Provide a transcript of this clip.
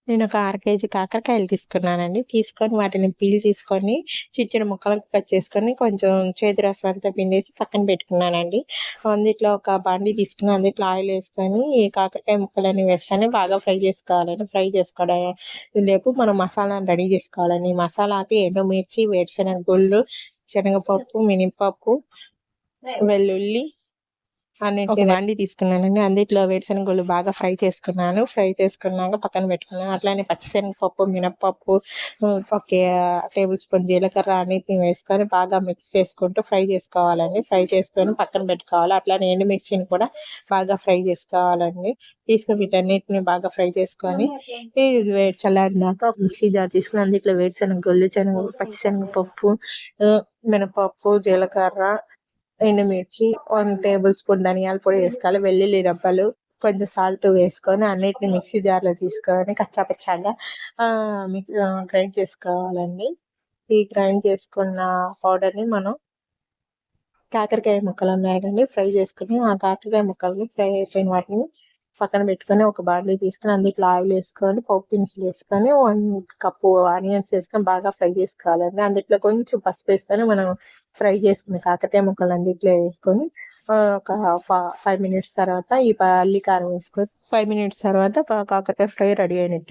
నేను ఒక 1/2 కేజీ కాకరకాయలు తీసుకున్నానండి. తీసుకొని వాటిని పీల్ తీసుకొని చిన్న ముక్కలుగా కట్ చేసుకొని కొంచెం చేదు రసం అంతా పిండేసి పక్కన పెట్టుకున్నానండి. అందుట్లో ఒక బాండీ తీసుకొని అందుట్లో ఆయిల్ వేసుకొని ఈ కాకరకాయ ముక్కలన్నీ వేసుకొని బాగా ఫ్రై చేసుకోవాలండి. ఫ్రై చేసుకోవడం లేపు మనం మసాలాను రెడీ చేసుకోవాలండి. ఈ మసాలాకి ఎండుమిర్చి, వేరుశనగ గుళ్ళు, శనగపప్పు, మినపప్పు, వెల్లుల్లి ఒక బాండీ తీసుకున్నానండి. అందుట్లో వేరుశనగ బాగా ఫ్రై చేసుకున్నాను. ఫ్రై చేసుకున్నాక పక్కన పెట్టుకున్నాను. అట్లానే పచ్చిశనగపప్పు, మినపప్పు, ఒక టేబుల్ స్పూన్ జీలకర్ర అన్నిటిని వేసుకొని బాగా మిక్స్ చేసుకుంటూ ఫ్రై చేసుకోవాలండి. ఫ్రై చేసుకొని పక్కన పెట్టుకోవాలి. అట్లానే ఎండుమిర్చిని కూడా బాగా ఫ్రై చేసుకోవాలండి. తీసుకుని వీటన్నిటిని బాగా ఫ్రై చేసుకొని చల్లారినాక ఒక మిక్సీ జార్ తీసుకుని అందుట్లో వేరుశనగ గుళ్ళు, పచ్చిశనగపప్పు, మినపప్పు, జీలకర్ర, ఎండుమిర్చి, 1 టేబుల్ స్పూన్ ధనియాల పొడి వేసుకోవాలి. వెల్లుల్లి రబ్బలు, కొంచెం సాల్ట్ వేసుకొని అన్నిటిని మిక్సీ జార్లో తీసుకొని కచ్చాపచ్చాగా గ్రైండ్ చేసుకోవాలండి. ఈ గ్రైండ్ చేసుకున్న పౌడర్ని మనం కాకరకాయ ముక్కలు ఉన్నాయి కదండి ఫ్రై చేసుకుని ఆ కాకరకాయ ముక్కల్ని ఫ్రై అయిపోయిన వాటిని పక్కన పెట్టుకొని ఒక బాండీ తీసుకొని అందులో ఆయిల్ వేసుకొని పోపు దినుసులు వేసుకొని 1 కప్పు ఆనియన్స్ వేసుకొని బాగా ఫ్రై చేసుకోవాలండి. అందులో కొంచెం పసుపు వేసుకొని మనం ఫ్రై చేసుకున్న కాకరకాయ ముక్కలు అందులో వేసుకొని ఒక 5 మినిట్స్ తర్వాత ఈ పల్లి కారం వేసుకొని 5 మినిట్స్ తర్వాత కాకరకాయ ఫ్రై రెడీ అయినట్టు.